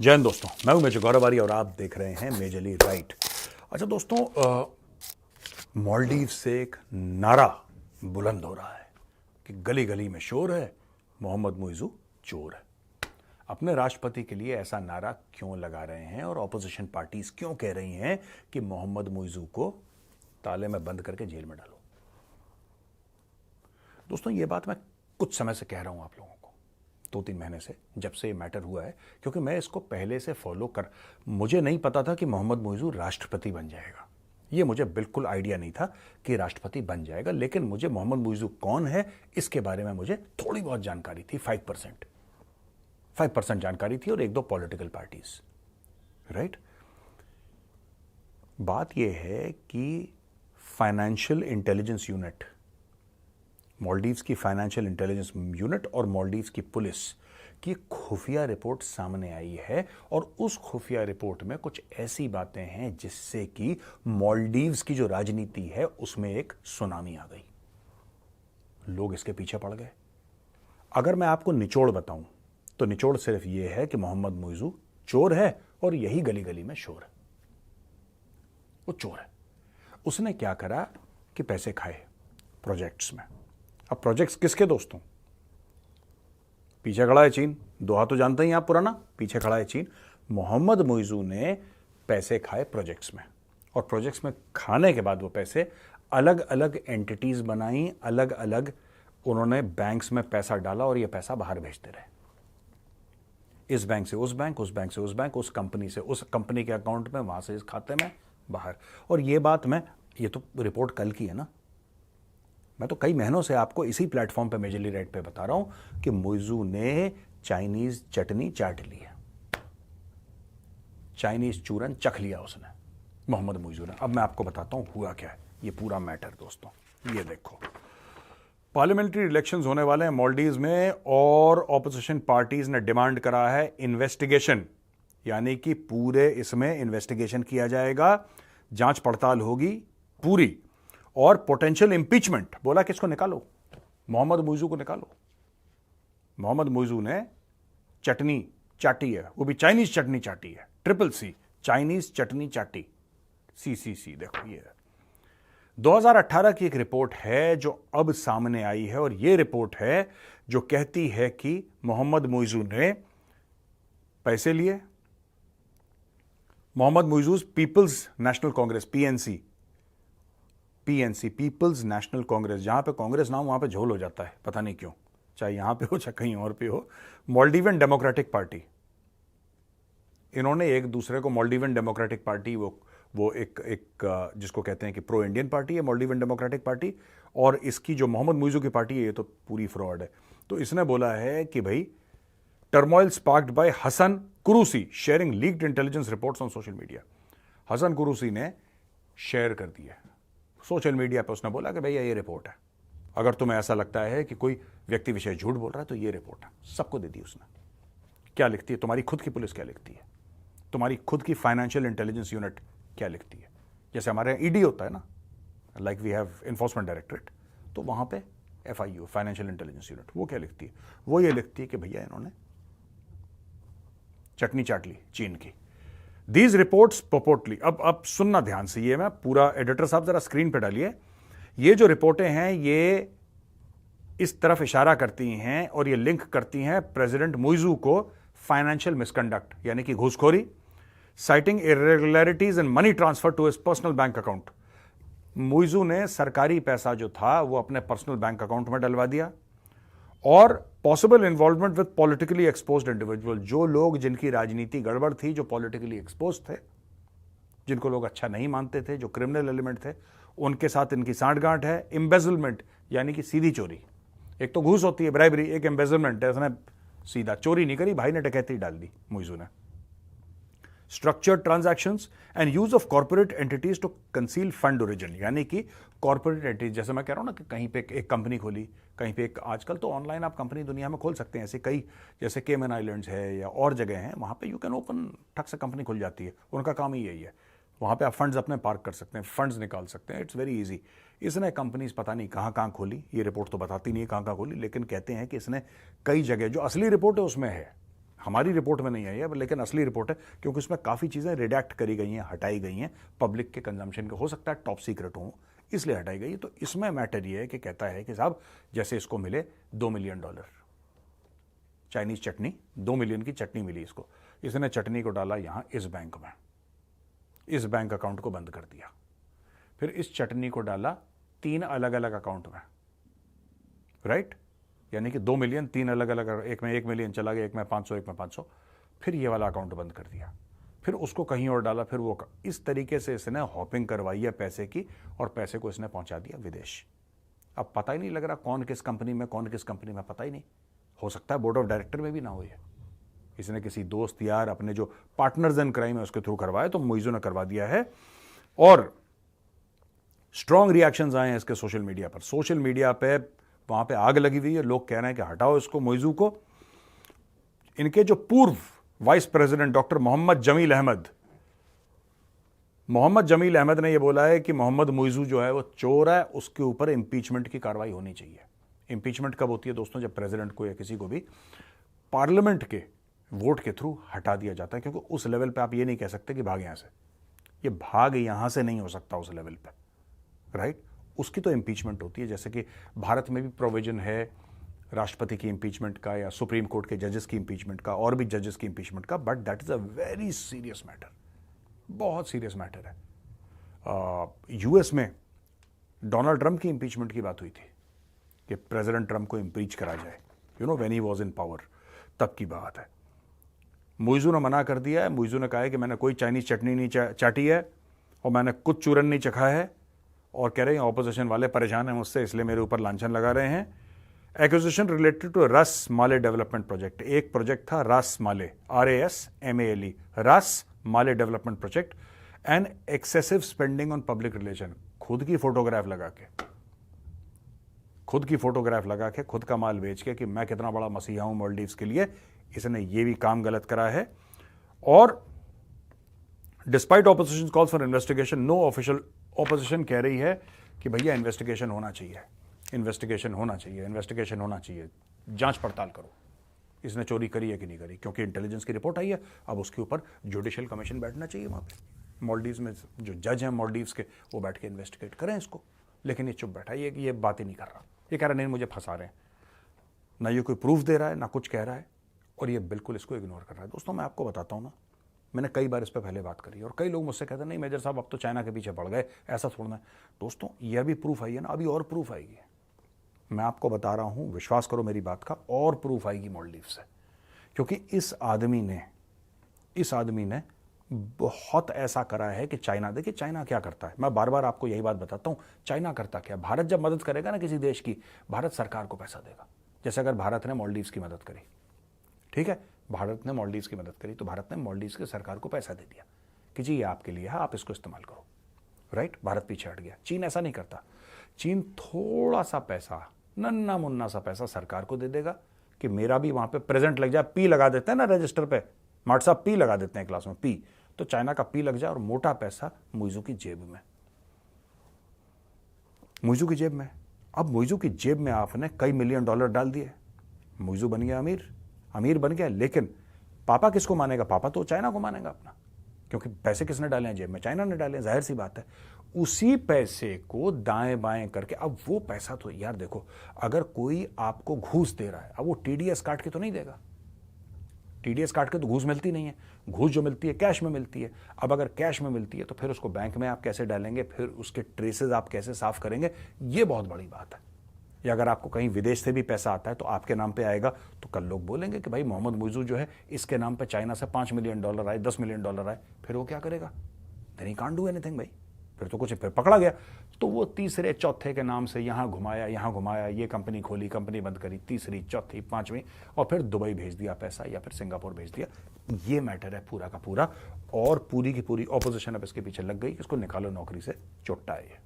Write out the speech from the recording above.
जय हिंद दोस्तों, मैं हूं मेजर गौरव और आप देख रहे हैं मेजरली राइट। अच्छा दोस्तों, मालदीव से एक नारा बुलंद हो रहा है कि गली गली में शोर है, मोहम्मद मुइज़ू चोर है। अपने राष्ट्रपति के लिए ऐसा नारा क्यों लगा रहे हैं और ऑपोजिशन पार्टीज क्यों कह रही हैं कि मोहम्मद मुइज़ू को ताले में बंद करके जेल में डालो? दोस्तों, ये बात मैं कुछ समय से कह रहा हूं आप लोगों को, 2-3 महीने से, जब से ये मैटर हुआ है, क्योंकि मैं इसको पहले से फॉलो कर, मुझे नहीं पता था कि मोहम्मद मुइज़ू राष्ट्रपति बन जाएगा। ये मुझे बिल्कुल आइडिया नहीं था कि राष्ट्रपति बन जाएगा, लेकिन मुझे मोहम्मद मुइज़ू कौन है इसके बारे में मुझे थोड़ी बहुत जानकारी थी। 5% जानकारी थी और 1-2 पॉलिटिकल पार्टीज, राइट। बात यह है कि फाइनेंशियल इंटेलिजेंस यूनिट, मालदीव्स की फाइनेंशियल इंटेलिजेंस यूनिट और मालदीव्स की पुलिस की खुफिया रिपोर्ट सामने आई है और उस खुफिया रिपोर्ट में कुछ ऐसी बातें हैं जिससे कि मालदीव्स की जो राजनीति है उसमें एक सुनामी आ गई। लोग इसके पीछे पड़ गए। अगर मैं आपको निचोड़ बताऊं तो निचोड़ सिर्फ यह है कि मोहम्मद मुइज़ू चोर है और यही गली गली में शोर है। वो चोर है। उसने क्या करा कि पैसे खाए प्रोजेक्ट्स में। अब प्रोजेक्ट्स किसके दोस्तों? पीछे खड़ा है चीन। दोहा तो जानते ही आप पुराना, पीछे खड़ा है चीन। मोहम्मद मुइज़ू ने पैसे खाए प्रोजेक्ट्स में, और प्रोजेक्ट्स में खाने के बाद वो पैसे अलग अलग एंटिटीज बनाई, अलग अलग उन्होंने बैंक्स में पैसा डाला और ये पैसा बाहर भेजते रहे। इस बैंक से उस बैंक, उस बैंक से उस बैंक, उस कंपनी से उस कंपनी के अकाउंट में, वहां से इस खाते में, बाहर। और ये बात ये तो रिपोर्ट कल की है ना। मैं तो कई महीनों से आपको इसी प्लेटफॉर्म पे मेजरली राइट पे बता रहा हूं कि मुइज़ू ने चाइनीज चटनी चाट ली है, चाइनीज चूरन चख लिया उसने, मोहम्मद मुइज़ू ने। अब मैं आपको बताता हूं हुआ क्या है ये पूरा मैटर। दोस्तों, ये देखो, पार्लियामेंट्री इलेक्शंस होने वाले हैं मालदीव्स में और ऑपोजिशन पार्टीज ने डिमांड करा है इन्वेस्टिगेशन, यानी कि पूरे इसमें इन्वेस्टिगेशन किया जाएगा, जांच पड़ताल होगी पूरी, और पोटेंशियल इंपीचमेंट। बोला किसको निकालो? मोहम्मद मुइज़ू को निकालो। मोहम्मद मुइज़ू ने चटनी चाटी है, वो भी चाइनीज चटनी चाटी है, CCC, चाइनीज चटनी चाटी, CCC। देखो, ये 2018 की एक रिपोर्ट है जो अब सामने आई है, और ये रिपोर्ट है जो कहती है कि मोहम्मद मुइज़ू ने पैसे लिए। मोहम्मद मुइज़ू पीपल्स नेशनल कांग्रेस, PNC, पीपल्स नेशनल कांग्रेस, जहां पे कांग्रेस नाम वहां पे झोल हो जाता है, पता नहीं क्यों, चाहे यहां पे हो चाहे कहीं और पे हो। मालदीवियन डेमोक्रेटिक पार्टी, इन्होंने एक दूसरे को, मालदीवियन डेमोक्रेटिक पार्टी वो एक जिसको कहते हैं कि प्रो इंडियन पार्टी है मालदीवियन डेमोक्रेटिक पार्टी, और इसकी जो मोहम्मद मुइज़ू की पार्टी है ये तो पूरी फ्रॉड है। तो इसने बोला है कि भाई, turmoil sparked by Hasan Kurusi sharing leaked intelligence reports on social media. Hasan Kurusi ने शेयर कर दिया सोशल मीडिया पर। उसने बोला कि भैया ये रिपोर्ट है, अगर तुम्हें ऐसा लगता है कि कोई व्यक्ति विशेष झूठ बोल रहा है तो ये रिपोर्ट है। सबको दे दी उसने। क्या लिखती है तुम्हारी खुद की पुलिस, क्या लिखती है तुम्हारी खुद की फाइनेंशियल इंटेलिजेंस यूनिट, क्या लिखती है? जैसे हमारे यहाँ ईडी होता है ना, like we have enforcement directorate, तो वहां पे FIU, फाइनेंशियल इंटेलिजेंस यूनिट, वो क्या लिखती है? वो ये लिखती है कि भैया इन्होंने चटनी चाट ली चीन की। These reports purportedly, अब सुनना ध्यान से, ये मैं पूरा, एडिटर साहब जरा स्क्रीन पे डालिए। ये जो रिपोर्टें हैं ये इस तरफ इशारा करती हैं और ये लिंक करती हैं प्रेसिडेंट मुइज़ू को फाइनेंशियल मिसकंडक्ट, यानी कि घूसखोरी, citing irregularities in money transfer to his personal bank account. Muizzu ने सरकारी पैसा जो था वो अपने पर्सनल बैंक अकाउंट में डलवा दिया, और possible involvement with politically exposed individual, जो लोग जिनकी राजनीति गड़बड़ थी, जो पॉलिटिकली एक्सपोज थे, जिनको लोग अच्छा नहीं मानते थे, जो क्रिमिनल एलिमेंट थे, उनके साथ इनकी सांठगांठ है। एम्बेजलमेंट, यानी कि सीधी चोरी। एक तो घूस होती है, ब्राइबरी, एक एम्बेजलमेंट है, उसने सीधा चोरी नहीं करी, भाई ने डकैती डाल दी मुइज़ू ने। Structured transactions and use of corporate entities to conceal fund origin, यानी कि कॉर्पोरेट एंटिटीज, जैसे मैं कह रहा हूं ना कि कहीं पे एक कंपनी खोली, कहीं पे एक, आजकल तो ऑनलाइन आप कंपनी दुनिया में खोल सकते हैं, ऐसे कई, जैसे केमन आइलैंड्स है या और जगह हैं, वहां पे यू कैन ओपन, ठक से कंपनी खुल जाती है। उनका काम ही यही है, वहां पे आप फंड्स अपने पार्क कर सकते हैं, फंड्स निकाल सकते हैं, इट्स वेरी इजी। इसने कंपनीज पता नहीं कहां कहां खोली, ये रिपोर्ट तो बताती नहीं है कहां कहां खोली, लेकिन कहते हैं कि इसने कई जगह, जो असली रिपोर्ट है उसमें है, हमारी रिपोर्ट में नहीं आई है, लेकिन असली रिपोर्ट है, क्योंकि उसमें काफ़ी चीज़ें रिडैक्ट करी गई हैं, हटाई गई हैं, पब्लिक के कंजम्पशन के, हो सकता है टॉप सीक्रेट हो, इसलिए हटाई गई है। तो इसमें मैटर ये है कि कहता है कि साहब जैसे इसको मिले $2 मिलियन, चाइनीज चटनी, 2 मिलियन की चटनी मिली इसको, इसने चटनी को डाला यहां इस बैंक में, इस बैंक अकाउंट को बंद कर दिया, फिर इस चटनी को डाला 3 अलग अलग अकाउंट में, राइट, यानी कि 2 मिलियन 3 अलग अलग, एक में 1 मिलियन चला गया, एक में 500, एक में 500, फिर ये वाला अकाउंट बंद कर दिया, फिर उसको कहीं और डाला, फिर वो, इस तरीके से इसने हॉपिंग करवाई है पैसे की, और पैसे को इसने पहुंचा दिया विदेश। अब पता ही नहीं लग रहा कौन किस कंपनी में, कौन किस कंपनी में, पता ही नहीं, हो सकता है बोर्ड ऑफ डायरेक्टर में भी ना हो, ये इसने किसी दोस्त यार अपने जो पार्टनर्स इन क्राइम है उसके थ्रू करवाया, तो मुइज़ू ने करवा दिया है। और स्ट्रॉन्ग रिएक्शंस आए हैं इसके सोशल मीडिया पर, सोशल मीडिया पे वहां पे आग लगी हुई है, लोग कह रहे हैं कि हटाओ इसको, मुइज़ू को। इनके जो पूर्व vice president doctor Mohamed Jameel Ahmed ने यह बोला है कि मोहम्मद मुइज़ू जो है वो चोर है, उसके ऊपर इंपीचमेंट की कार्रवाई होनी चाहिए। इंपीचमेंट कब होती है दोस्तों? जब प्रेसिडेंट को या किसी को भी पार्लियामेंट के वोट के थ्रू हटा दिया जाता है, क्योंकि उस लेवल पे आप ये नहीं कह सकते कि भाग यहां से, ये भाग यहां से नहीं हो सकता उस लेवल पे, राइट, उसकी तो इंपीचमेंट होती है। जैसे कि भारत में भी प्रोविजन है राष्ट्रपति की इंपीचमेंट का, या सुप्रीम कोर्ट के जजेस की इंपीचमेंट का, और भी जजेस की इंपीचमेंट का, but that is a very serious matter, बहुत सीरियस मैटर है। यूएस में डोनाल्ड ट्रंप की इंपीचमेंट की बात हुई थी कि प्रेसिडेंट ट्रंप को इंपीच करा जाए, you know, when he was in power, तब की बात है। मुइज़ू ने मना कर दिया है, मुइज़ू ने कहा है कि मैंने कोई चाइनीज चटनी नहीं चाटी है, और मैंने कुछ चूरन नहीं चखा है, और कह रहे हैं ऑपोजिशन वाले परेशान हैं मुझसे, इसलिए मेरे ऊपर लांछन लगा रहे हैं। Acquisition related to Ras Male development project, एक प्रोजेक्ट था Ras Male, RASMALE, Ras Male development project, and excessive spending on public relation, खुद की फोटोग्राफ लगा के, खुद का माल बेच के कि मैं कितना बड़ा मसीहा हूं मालदीव्स के लिए, इसने ये भी काम गलत करा है। और despite opposition calls for investigation, no official, opposition कह रही है कि भैया इन्वेस्टिगेशन होना चाहिए, जांच पड़ताल करो, इसने चोरी करी है कि नहीं करी, क्योंकि इंटेलिजेंस की रिपोर्ट आई है, अब उसके ऊपर जुडिशियल कमीशन बैठना चाहिए वहां पे। मालदीव्स में जो जज हैं मालदीव्स के, वो बैठ के इन्वेस्टिगेट करें इसको, लेकिन ये चुप बैठा है, ये बात ही नहीं कर रहा, ये कह रहा नहीं मुझे फंसा रहे हैं, ना ये कोई प्रूफ दे रहा है, ना कुछ कह रहा है, और ये बिल्कुल इसको इग्नोर कर रहा है। दोस्तों मैं आपको बताता हूं ना, मैंने कई बार इस पर पहले बात करी, और कई लोग मुझसे कहते हैं नहीं मेजर साहब अब तो चाइना के पीछे पड़ गए, ऐसा छोड़ना है। दोस्तों ये अभी प्रूफ आई है ना, अभी और प्रूफ आएगी, मैं आपको बता रहा हूं, विश्वास करो मेरी बात का, और प्रूफ आएगी मालदीव से, क्योंकि इस आदमी ने बहुत ऐसा करा है कि चाइना, देखिए चाइना क्या करता है, मैं बार बार आपको यही बात बताता हूं, चाइना करता क्या, भारत जब मदद करेगा ना किसी देश की, भारत सरकार को पैसा देगा। जैसे अगर भारत ने मालदीव्स की मदद करी, ठीक है, भारत ने मालदीव्स की मदद करी, तो भारत ने मालदीव्स की सरकार को पैसा दे दिया कि जी ये आपके लिए है, आप इसको इस्तेमाल करो, राइट, भारत पीछे हट गया। चीन ऐसा नहीं करता, चीन थोड़ा सा पैसा, नन्ना मुन्ना सा पैसा सरकार को दे देगा कि मेरा भी वहां पे प्रेजेंट लग जाए, पी लगा देते हैं ना रजिस्टर पे, मार्ट साहब पी लगा देते हैं क्लास में, पी, तो चाइना का पी लग जाए, और मोटा पैसा मुइज़ू की जेब में, अब मुइज़ू की जेब में आपने कई मिलियन डॉलर डाल दिए, मुइज़ू बन गया अमीर बन गया, लेकिन पापा किसको मानेगा? पापा तो चाइना को मानेगा अपना, क्योंकि पैसे किसने डाले हैं जेब में? चाइना ने डाले हैं, जाहिर सी बात है। उसी पैसे को दाएं बाएं करके, अब वो पैसा तो यार देखो, अगर कोई आपको घूस दे रहा है, अब वो TDS काट के तो नहीं देगा, TDS काट के तो घूस मिलती नहीं है, घूस जो मिलती है कैश में मिलती है। अब अगर कैश में मिलती है तो फिर उसको बैंक में आप कैसे डालेंगे, फिर उसके ट्रेसेस आप कैसे साफ करेंगे, ये बहुत बड़ी बात है। या अगर आपको कहीं विदेश से भी पैसा आता है तो आपके नाम पे आएगा, तो कल लोग बोलेंगे कि भाई मोहम्मद मुइज़ू जो है, इसके नाम पे चाइना से $5 मिलियन आए, $10 मिलियन आए, फिर वो क्या करेगा? Then he can't do anything भाई, फिर तो कुछ, फिर पकड़ा गया, तो वो तीसरे चौथे के नाम से यहाँ घुमाया, ये कंपनी खोली, कंपनी बंद करी, तीसरी चौथी पांचवी, और फिर दुबई भेज दिया पैसा, या फिर सिंगापुर भेज दिया। ये मैटर है पूरा का पूरा, और पूरी की पूरी ऑपोजिशन अब इसके पीछे लग गई, इसको निकालो नौकरी से, चोट्टा है ये।